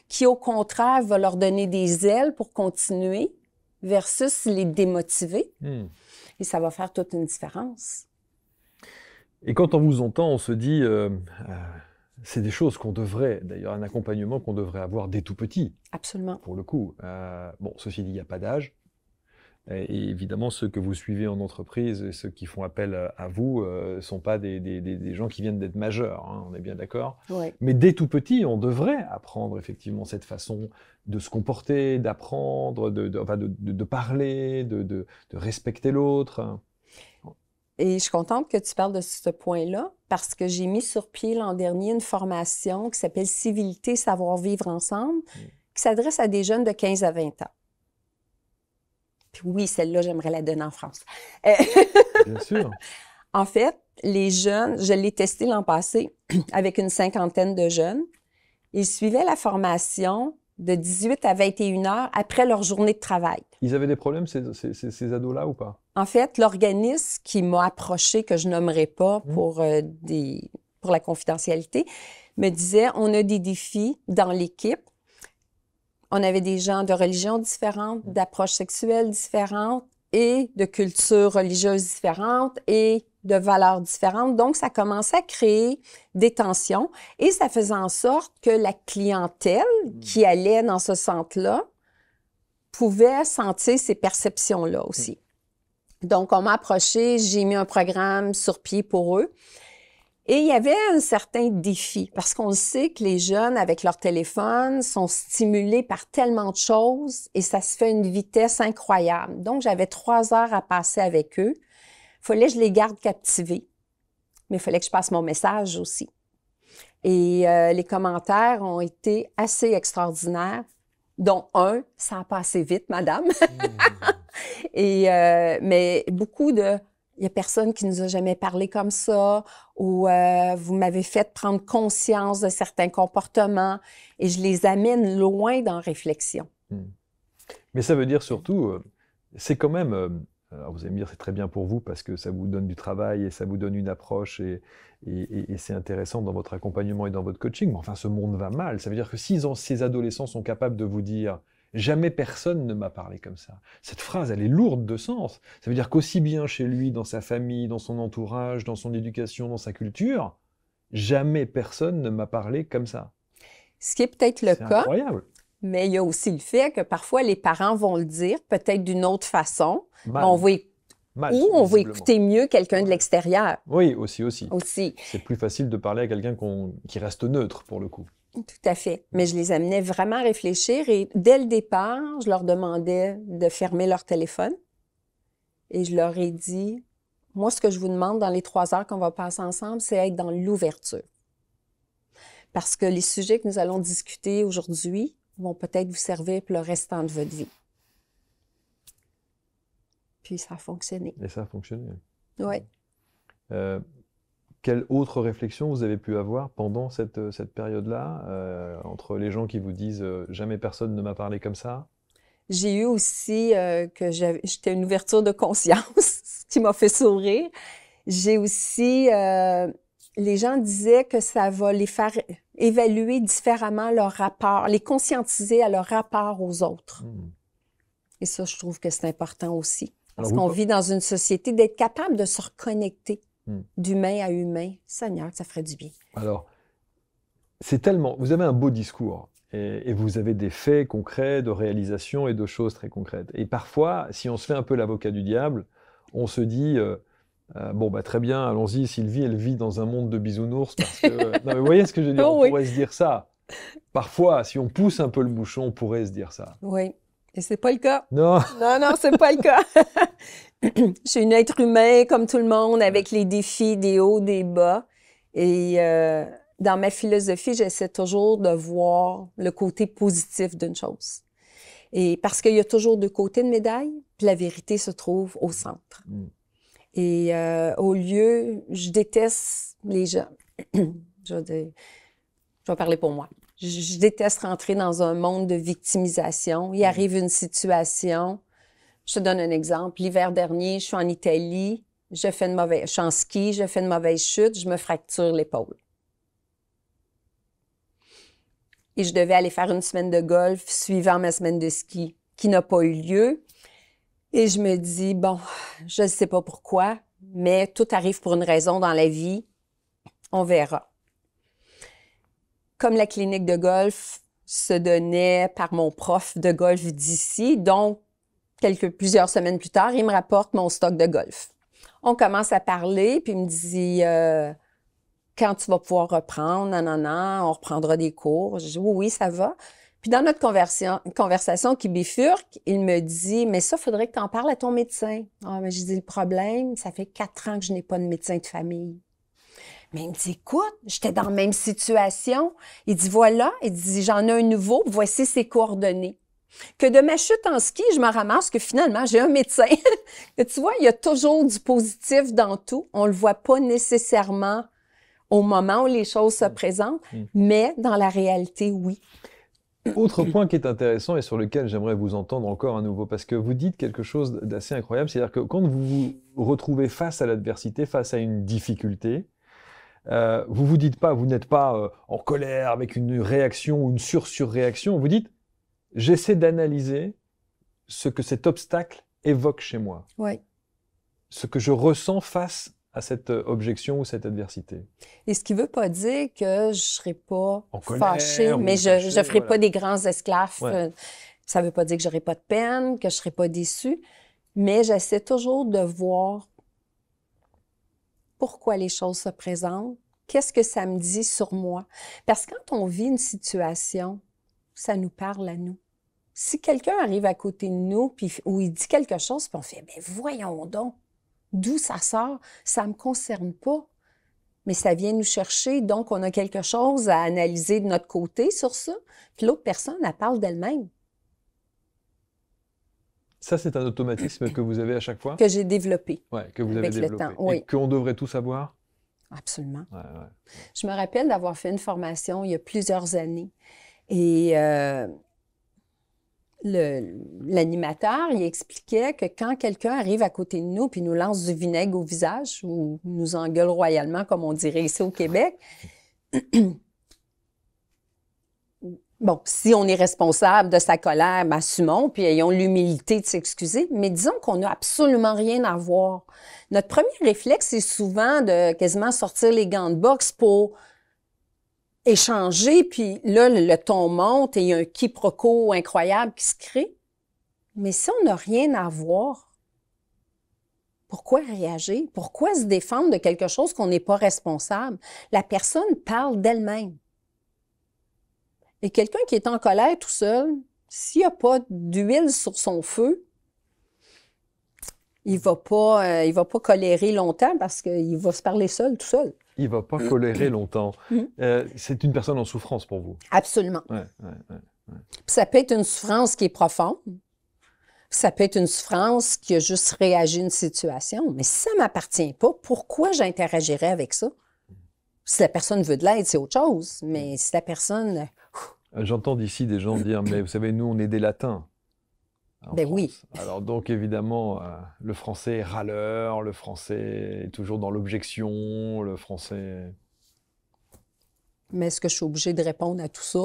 qui, au contraire, va leur donner des ailes pour continuer, versus les démotiver. Et ça va faire toute une différence. Et quand on vous entend, on se dit, c'est des choses qu'on devrait, d'ailleurs un accompagnement qu'on devrait avoir dès tout petit. Absolument. Pour le coup. Bon, ceci dit, il n'y a pas d'âge. Et évidemment, ceux que vous suivez en entreprise et ceux qui font appel à vous ne sont pas des gens qui viennent d'être majeurs, hein, on est bien d'accord. Oui. Mais dès tout petit, on devrait apprendre effectivement cette façon de se comporter, d'apprendre, de parler, de respecter l'autre. Et je suis contente que tu parles de ce point-là parce que j'ai mis sur pied l'an dernier une formation qui s'appelle Civilité, savoir-vivre ensemble, qui s'adresse à des jeunes de 15 à 20 ans. Puis oui, celle-là, j'aimerais la donner en France. Bien sûr. En fait, les jeunes, je l'ai testé l'an passé avec une 50aine de jeunes. Ils suivaient la formation de 18 à 21 heures après leur journée de travail. Ils avaient des problèmes, ces ados-là, ou pas? En fait, l'organisme qui m'a approché, que je nommerai pas pour la confidentialité, me disait, on a des défis dans l'équipe. On avait des gens de religions différentes, d'approches sexuelles différentes et de cultures religieuses différentes et de valeurs différentes. Donc, ça commençait à créer des tensions et ça faisait en sorte que la clientèle qui allait dans ce centre-là pouvait sentir ces perceptions-là aussi. Donc, on m'a approché, j'ai mis un programme sur pied pour eux. Et il y avait un certain défi, parce qu'on sait que les jeunes, avec leur téléphone, sont stimulés par tellement de choses et ça se fait à une vitesse incroyable. Donc, j'avais 3 heures à passer avec eux. Il fallait que je les garde captivés, mais il fallait que je passe mon message aussi. Et les commentaires ont été assez extraordinaires, dont un, ça a passé vite, madame. Et, mais beaucoup de... Il n'y a personne qui nous a jamais parlé comme ça, ou vous m'avez fait prendre conscience de certains comportements et je les amène loin dans la réflexion. Mais ça veut dire surtout, c'est quand même, alors vous allez me dire c'est très bien pour vous parce que ça vous donne du travail et ça vous donne une approche et c'est intéressant dans votre accompagnement et dans votre coaching, mais enfin ce monde va mal. Ça veut dire que si ces adolescents sont capables de vous dire jamais personne ne m'a parlé comme ça. Cette phrase, elle est lourde de sens. Ça veut dire qu'aussi bien chez lui, dans sa famille, dans son entourage, dans son éducation, dans sa culture, jamais personne ne m'a parlé comme ça. Ce qui est peut-être le cas, incroyable. Mais il y a aussi le fait que parfois les parents vont le dire, peut-être d'une autre façon. Mal. On va écouter mieux quelqu'un de l'extérieur. Oui, aussi. C'est plus facile de parler à quelqu'un qui reste neutre, pour le coup. Tout à fait. Mais je les amenais vraiment à réfléchir et dès le départ, je leur demandais de fermer leur téléphone et je leur ai dit, moi, ce que je vous demande dans les 3 heures qu'on va passer ensemble, c'est être dans l'ouverture. Parce que les sujets que nous allons discuter aujourd'hui vont peut-être vous servir pour le restant de votre vie. Puis ça a fonctionné. Et ça a fonctionné. Oui. Quelle autre réflexion vous avez pu avoir pendant cette période-là, entre les gens qui vous disent « jamais personne ne m'a parlé comme ça ». J'ai eu aussi que j'étais une ouverture de conscience, ce qui m'a fait sourire. J'ai aussi, les gens disaient que ça va les faire évaluer différemment leur rapport, les conscientiser à leur rapport aux autres. Et ça, je trouve que c'est important aussi. Parce qu'on vit dans une société d'être capable de se reconnecter d'humain à humain. Seigneur, ça ferait du bien. Alors, c'est tellement... Vous avez un beau discours. Et vous avez des faits concrets de réalisation et de choses très concrètes. Et parfois, si on se fait un peu l'avocat du diable, on se dit bon, bah, très bien, allons-y, Sylvie, elle vit dans un monde de bisounours. Parce que... non, mais vous voyez ce que je veux dire? On pourrait se dire ça. Parfois, si on pousse un peu le bouchon, on pourrait se dire ça. Oui, et c'est pas le cas. Non, non, c'est pas le cas. Je suis un être humain comme tout le monde, avec les défis, des hauts, des bas. Et dans ma philosophie, j'essaie toujours de voir le côté positif d'une chose. Et parce qu'il y a toujours 2 côtés de médaille, puis la vérité se trouve au centre. Et au lieu, je déteste les gens. Je vais parler pour moi. Je déteste rentrer dans un monde de victimisation. Il arrive une situation. Je te donne un exemple. L'hiver dernier, je suis en Italie. Je suis en ski, je fais une mauvaise chute, je me fracture l'épaule. Et je devais aller faire une semaine de golf suivant ma semaine de ski, qui n'a pas eu lieu. Et je me dis, bon, je ne sais pas pourquoi, mais tout arrive pour une raison dans la vie. On verra. Comme la clinique de golf se donnait par mon prof de golf d'ici, donc plusieurs semaines plus tard, il me rapporte mon stock de golf. On commence à parler, puis il me dit quand tu vas pouvoir reprendre, non, on reprendra des cours. Je dis oui, ça va. Puis dans notre conversation qui bifurque, il me dit mais ça, il faudrait que tu en parles à ton médecin. Ah, mais j'ai dit le problème, ça fait 4 ans que je n'ai pas de médecin de famille. Mais il me dit écoute, j'étais dans la même situation. Il dit voilà, il dit j'en ai un nouveau, voici ses coordonnées. Que de ma chute en ski, je me ramasse que finalement, j'ai un médecin. Que tu vois, il y a toujours du positif dans tout. On ne le voit pas nécessairement au moment où les choses se présentent, mais dans la réalité, oui. Autre point qui est intéressant et sur lequel j'aimerais vous entendre encore à nouveau, parce que vous dites quelque chose d'assez incroyable, c'est-à-dire que quand vous vous retrouvez face à l'adversité, face à une difficulté, vous vous dites pas, vous n'êtes pas en colère avec une réaction ou une surréaction, vous dites j'essaie d'analyser ce que cet obstacle évoque chez moi. Oui. Ce que je ressens face à cette objection ou cette adversité. Et ce qui ne veut pas dire que je ne serai pas fâchée, mais je ne ferai pas des grands esclaves. Ouais. Ça ne veut pas dire que je n'aurai pas de peine, que je ne serai pas déçue, mais j'essaie toujours de voir pourquoi les choses se présentent, qu'est-ce que ça me dit sur moi. Parce que quand on vit une situation, ça nous parle à nous. Si quelqu'un arrive à côté de nous, ou il dit quelque chose, puis on fait, bien voyons donc, d'où ça sort, ça ne me concerne pas. Mais ça vient nous chercher, donc on a quelque chose à analyser de notre côté sur ça, puis l'autre personne, elle parle d'elle-même. Ça, c'est un automatisme que vous avez à chaque fois? Que j'ai développé. Oui, que vous avez développé. Le temps, oui. Et qu'on devrait tous avoir? Absolument. Ouais. Je me rappelle d'avoir fait une formation il y a plusieurs années. Et l'animateur, il expliquait que quand quelqu'un arrive à côté de nous puis nous lance du vinaigre au visage ou nous engueule royalement, comme on dirait ici au Québec, bon, si on est responsable de sa colère, ben, assumons, puis ayons l'humilité de s'excuser, mais disons qu'on n'a absolument rien à voir. Notre premier réflexe, c'est souvent de quasiment sortir les gants de boxe pour échanger, puis là, le ton monte et il y a un quiproquo incroyable qui se crée. Mais si on n'a rien à voir, pourquoi réagir? Pourquoi se défendre de quelque chose qu'on n'est pas responsable? La personne parle d'elle-même. Et quelqu'un qui est en colère tout seul, s'il n'y a pas d'huile sur son feu, Il va pas colérer longtemps parce qu'il va se parler seul, tout seul. Il va pas colérer longtemps. C'est une personne en souffrance pour vous. Absolument. Ouais. Puis ça peut être une souffrance qui est profonde. Ça peut être une souffrance qui a juste réagi à une situation. Mais si ça ne m'appartient pas, pourquoi j'interagirais avec ça? Si la personne veut de l'aide, c'est autre chose. Mais si la personne... J'entends d'ici des gens dire, mais vous savez, nous, on est des latins. Ben oui. Alors donc, évidemment, le français est râleur, le français est toujours dans l'objection, le français... Mais est-ce que je suis obligée de répondre à tout ça?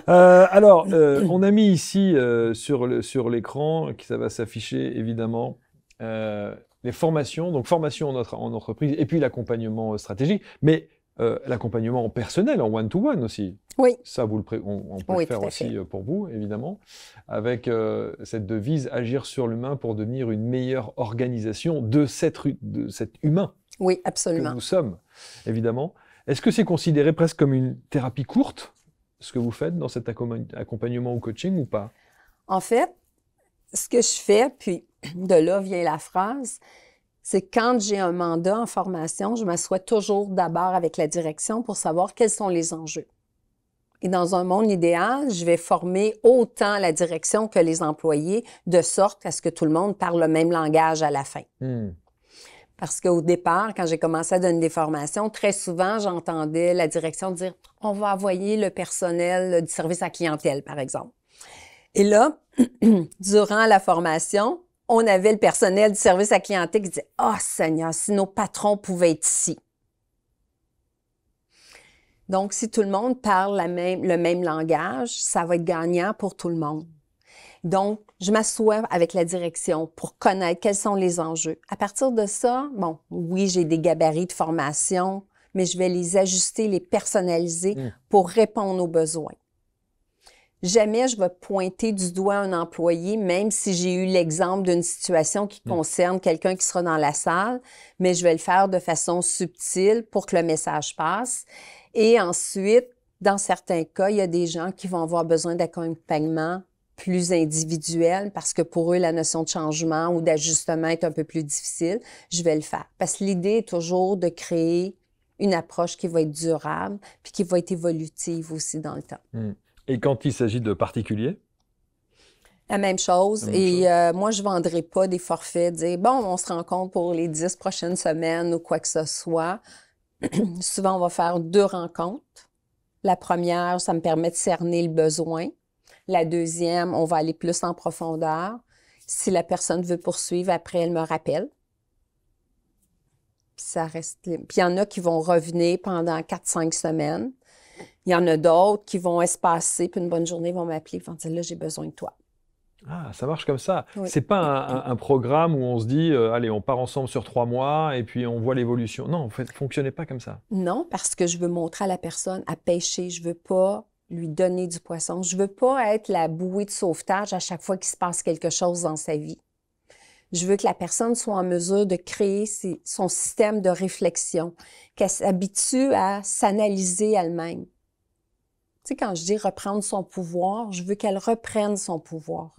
Alors, on a mis ici sur l'écran, ça va s'afficher évidemment, les formations, donc formation en entreprise et puis l'accompagnement stratégique, mais l'accompagnement personnel en one-to-one aussi. Oui. Ça, on peut le faire aussi pour vous, évidemment, avec cette devise « Agir sur l'humain pour devenir une meilleure organisation de cet humain ». Oui, absolument. Que nous sommes, évidemment. Est-ce que c'est considéré presque comme une thérapie courte, ce que vous faites dans cet accompagnement ou coaching ou pas? En fait, ce que je fais, puis de là vient la phrase, c'est quand j'ai un mandat en formation, je m'assois toujours d'abord avec la direction pour savoir quels sont les enjeux. Et dans un monde idéal, je vais former autant la direction que les employés, de sorte à ce que tout le monde parle le même langage à la fin. Parce qu'au départ, quand j'ai commencé à donner des formations, très souvent, j'entendais la direction dire « on va envoyer le personnel du service à clientèle, par exemple ». Et là, durant la formation, on avait le personnel du service à clientèle qui disait « Ah, Seigneur, si nos patrons pouvaient être ici ». Donc, si tout le monde parle le même langage, ça va être gagnant pour tout le monde. Donc, je m'assois avec la direction pour connaître quels sont les enjeux. À partir de ça, bon, oui, j'ai des gabarits de formation, mais je vais les ajuster, les personnaliser pour répondre aux besoins. Jamais je vais pointer du doigt un employé, même si j'ai eu l'exemple d'une situation qui concerne quelqu'un qui sera dans la salle, mais je vais le faire de façon subtile pour que le message passe. Et ensuite, dans certains cas, il y a des gens qui vont avoir besoin d'accompagnement plus individuel parce que pour eux, la notion de changement ou d'ajustement est un peu plus difficile. Je vais le faire. Parce que l'idée est toujours de créer une approche qui va être durable puis qui va être évolutive aussi dans le temps. Et quand il s'agit de particuliers? La même chose. Moi, je ne vendrai pas des forfaits, dire « bon, on se rencontre pour les 10 prochaines semaines » ou quoi que ce soit. Souvent, on va faire 2 rencontres. La première, ça me permet de cerner le besoin. La deuxième, on va aller plus en profondeur. Si la personne veut poursuivre, après, elle me rappelle. Puis ça reste... Puis il y en a qui vont revenir pendant 4-5 semaines. Il y en a d'autres qui vont espacer, puis une bonne journée, vont m'appeler, ils vont dire « là, j'ai besoin de toi ». Ah, ça marche comme ça. Oui. C'est pas un programme où on se dit allez, on part ensemble sur 3 mois et puis on voit l'évolution. Non, en fait, fonctionnez pas comme ça. Non, parce que je veux montrer à la personne à pêcher. Je veux pas lui donner du poisson. Je veux pas être la bouée de sauvetage à chaque fois qu'il se passe quelque chose dans sa vie. Je veux que la personne soit en mesure de créer son système de réflexion, qu'elle s'habitue à s'analyser elle-même. Tu sais, quand je dis reprendre son pouvoir, je veux qu'elle reprenne son pouvoir.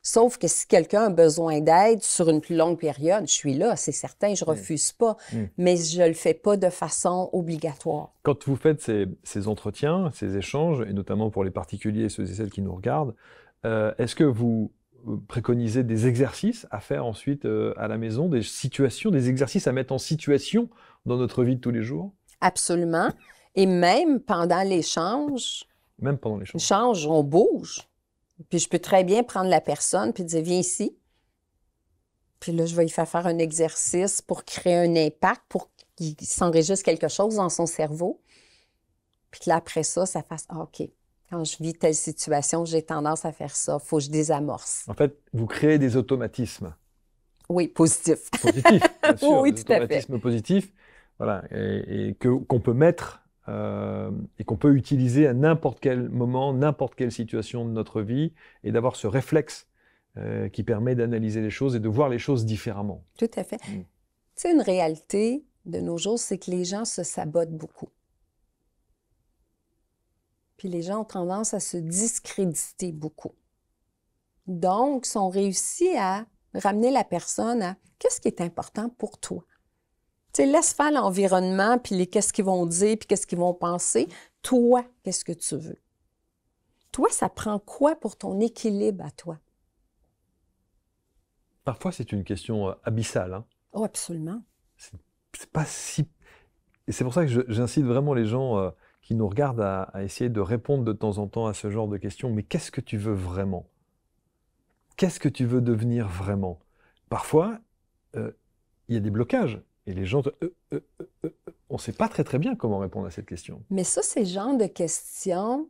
Sauf que si quelqu'un a besoin d'aide sur une plus longue période, je suis là, c'est certain, je refuse pas, mais je le fais pas de façon obligatoire. Quand vous faites ces entretiens, ces échanges, et notamment pour les particuliers et ceux et celles qui nous regardent, est-ce que vous préconisez des exercices à faire ensuite à la maison, des situations, des exercices à mettre en situation dans notre vie de tous les jours? Absolument. Et même pendant l'échange, Même pendant l'échange, on bouge. Puis je peux très bien prendre la personne puis dire « viens ici ». Puis là, je vais lui faire un exercice pour créer un impact, pour qu'il s'enregistre quelque chose dans son cerveau. Puis là, après ça fasse « ah, OK, quand je vis telle situation, j'ai tendance à faire ça, il faut que je désamorce ». En fait, vous créez des automatismes. Oui, positifs. Positifs, bien sûr. Oui, des tout à fait. automatismes positifs, voilà, et qu'on peut mettre et qu'on peut utiliser à n'importe quel moment, n'importe quelle situation de notre vie, et d'avoir ce réflexe qui permet d'analyser les choses et de voir les choses différemment. Tout à fait. Tu sais, une réalité de nos jours, c'est que les gens se sabotent beaucoup. Puis les gens ont tendance à se discréditer beaucoup. Donc, si on réussit à ramener la personne à qu'est-ce qui est important pour toi. Tu sais, laisse faire l'environnement, puis qu'est-ce qu'ils vont dire, puis qu'est-ce qu'ils vont penser. Toi, qu'est-ce que tu veux? Toi, ça prend quoi pour ton équilibre à toi? Parfois, c'est une question abyssale, hein. Oh, absolument. C'est pas si... Et c'est pour ça que j'incite vraiment les gens qui nous regardent à essayer de répondre de temps en temps à ce genre de questions. Mais qu'est-ce que tu veux vraiment? Qu'est-ce que tu veux devenir vraiment? Parfois, il y a des blocages. Et les gens, on ne sait pas très bien comment répondre à cette question. Mais ça, c'est le genre de questions,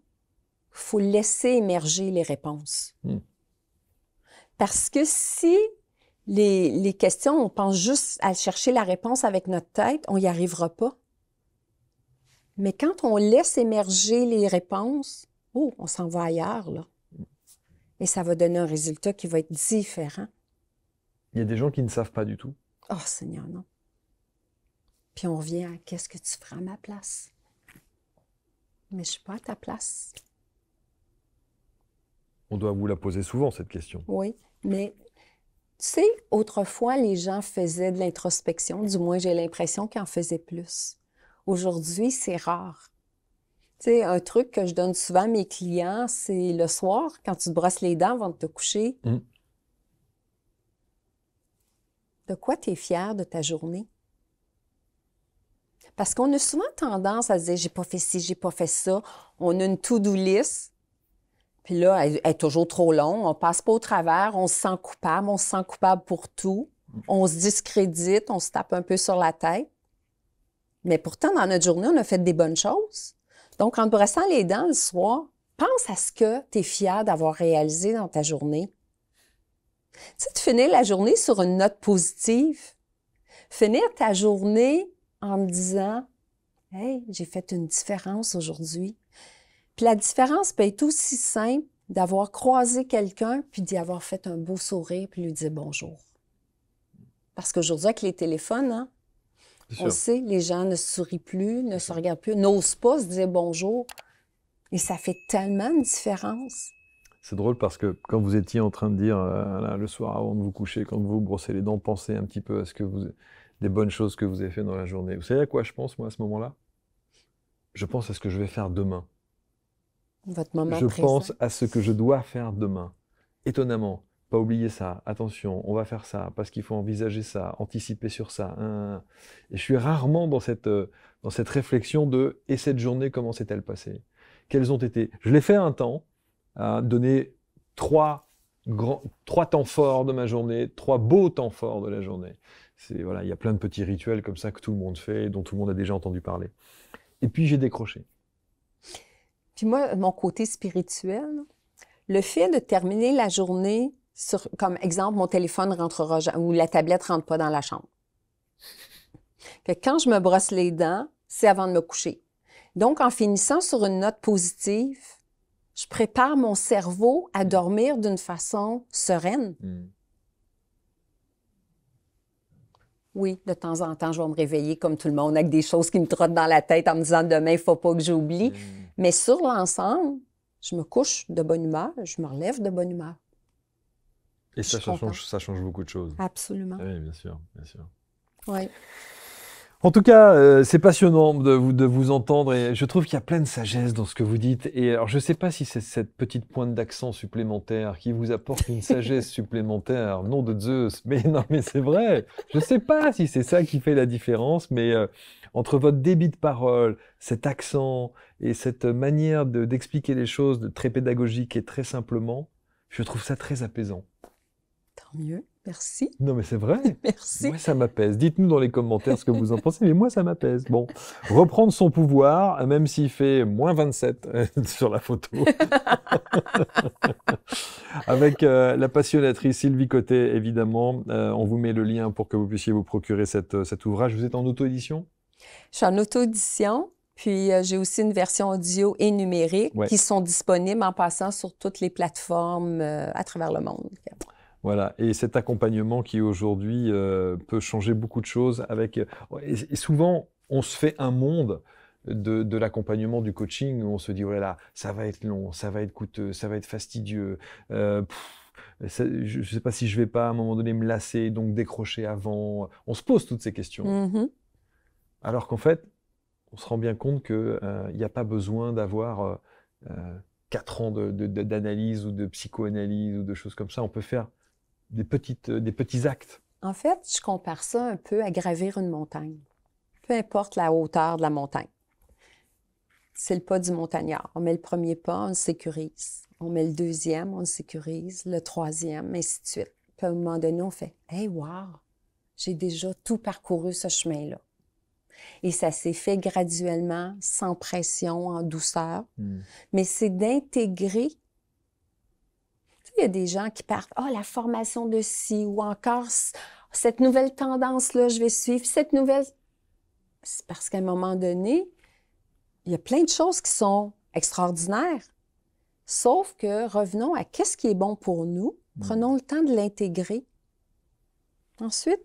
il faut laisser émerger les réponses. Parce que si les questions, on pense juste à chercher la réponse avec notre tête, on n'y arrivera pas. Mais quand on laisse émerger les réponses, oh, on s'en va ailleurs, là. Et ça va donner un résultat qui va être différent. Il y a des gens qui ne savent pas du tout. Oh, Seigneur, non. Puis on revient à qu'est-ce que tu feras à ma place? Mais je ne suis pas à ta place. On doit vous la poser souvent, cette question. Oui, mais tu sais, autrefois, les gens faisaient de l'introspection, du moins j'ai l'impression qu'ils en faisaient plus. Aujourd'hui, c'est rare. Tu sais, un truc que je donne souvent à mes clients, c'est le soir, quand tu te brosses les dents avant de te coucher, de quoi tu es fier de ta journée? Parce qu'on a souvent tendance à se dire « j'ai pas fait ci, j'ai pas fait ça ». On a une to-do list, puis là, elle est toujours trop longue, on passe pas au travers, on se sent coupable pour tout, on se discrédite, on se tape un peu sur la tête. Mais pourtant, dans notre journée, on a fait des bonnes choses. Donc, en te brossant les dents le soir, pense à ce que tu es fier d'avoir réalisé dans ta journée. Tu sais, de finir la journée sur une note positive. Finir ta journée en te disant « Hey, j'ai fait une différence aujourd'hui. » Puis la différence peut être aussi simple d'avoir croisé quelqu'un puis d'y avoir fait un beau sourire puis lui dire bonjour. Parce qu'aujourd'hui, avec les téléphones, hein, on le sait, les gens ne sourient plus, ne se regardent plus, n'osent pas se dire bonjour. Et ça fait tellement une différence. C'est drôle parce que quand vous étiez en train de dire là, le soir avant de vous coucher, quand vous vous brossez les dents, pensez un petit peu à ce que des bonnes choses que vous avez fait dans la journée. Vous savez à quoi je pense, moi, à ce moment-là? Je pense à ce que je vais faire demain. Votre moment je présent. pense à ce que je dois faire demain. Étonnamment, pas oublier ça. Attention, on va faire ça parce qu'il faut envisager ça, anticiper sur ça. Et je suis rarement dans cette réflexion de « et cette journée, comment s'est-elle passée ?» Quels ont été... Je l'ai fait un temps, à donner trois temps forts de ma journée, 3 beaux temps forts de la journée. Voilà, il y a plein de petits rituels comme ça que tout le monde fait, dont tout le monde a déjà entendu parler. Et puis j'ai décroché. Puis moi, mon côté spirituel, le fait de terminer la journée sur, comme exemple, mon téléphone rentrera ou la tablette rentre pas dans la chambre. Que quand je me brosse les dents, c'est avant de me coucher. Donc, en finissant sur une note positive, je prépare mon cerveau à dormir d'une façon sereine. Oui, de temps en temps, je vais me réveiller comme tout le monde avec des choses qui me trottent dans la tête en me disant demain, il ne faut pas que j'oublie. Mais sur l'ensemble, je me couche de bonne humeur, je me relève de bonne humeur. Et ça change beaucoup de choses. Absolument. Oui, bien sûr, bien sûr. Oui. En tout cas, c'est passionnant de vous entendre et je trouve qu'il y a plein de sagesse dans ce que vous dites. Et alors, je ne sais pas si c'est cette petite pointe d'accent supplémentaire qui vous apporte une sagesse supplémentaire, nom de Zeus. Mais non, mais c'est vrai. Je ne sais pas si c'est ça qui fait la différence, mais entre votre débit de parole, cet accent et cette manière d'expliquer les choses de très pédagogique et très simplement, je trouve ça très apaisant. Tant mieux. Merci. Non, mais c'est vrai. Merci. Moi, ça m'apaise. Dites-nous dans les commentaires ce que vous en pensez, mais moi, ça m'apaise. Bon, reprendre son pouvoir, même s'il fait moins 27 sur la photo, avec la passionnatrice Sylvie Côté, évidemment. On vous met le lien pour que vous puissiez vous procurer cet ouvrage. Vous êtes en auto-édition? Je suis en auto-édition. Puis, j'ai aussi une version audio et numérique qui sont disponibles en passant sur toutes les plateformes à travers le monde. Voilà, et cet accompagnement qui aujourd'hui peut changer beaucoup de choses avec... Et souvent, on se fait un monde de l'accompagnement, du coaching, où on se dit, voilà, ça va être long, ça va être coûteux, ça va être fastidieux. je ne sais pas si je vais pas à un moment donné me lasser, donc décrocher avant. On se pose toutes ces questions. Alors qu'en fait, on se rend bien compte qu'il n'y a pas besoin d'avoir 4 ans d'analyse ou de psychoanalyse ou de choses comme ça. On peut faire des petits actes. En fait, je compare ça un peu à gravir une montagne. Peu importe la hauteur de la montagne. C'est le pas du montagnard. On met le premier pas, on le sécurise. On met le deuxième, on le sécurise. Le troisième, ainsi de suite. Puis à un moment donné, on fait « Hey, wow! J'ai déjà tout parcouru ce chemin-là. » Et ça s'est fait graduellement, sans pression, en douceur. Mais c'est d'intégrer. Tu sais, il y a des gens qui partent « Ah, la formation de ci » ou encore « Cette nouvelle tendance-là, je vais suivre. Cette nouvelle... » C'est parce qu'à un moment donné, il y a plein de choses qui sont extraordinaires. Sauf que revenons à qu'est-ce qui est bon pour nous. Prenons le temps de l'intégrer. Ensuite,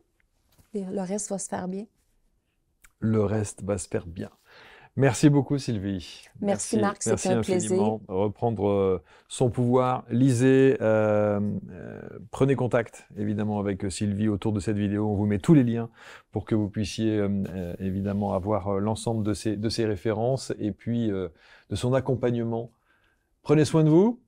le reste va se faire bien. Le reste va se faire bien. Merci beaucoup, Sylvie. Merci Marc, c'était un plaisir. Reprendre son pouvoir. Lisez, prenez contact évidemment avec Sylvie autour de cette vidéo. On vous met tous les liens pour que vous puissiez évidemment avoir l'ensemble de ses références et puis de son accompagnement. Prenez soin de vous.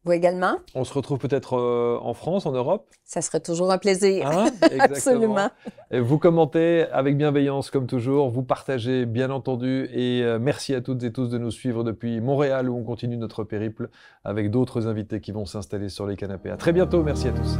Vous également. On se retrouve peut-être en France, en Europe. Ça serait toujours un plaisir. Hein? Absolument. Et vous commentez avec bienveillance comme toujours, vous partagez bien entendu et merci à toutes et tous de nous suivre depuis Montréal où on continue notre périple avec d'autres invités qui vont s'installer sur les canapés. À très bientôt, merci à tous.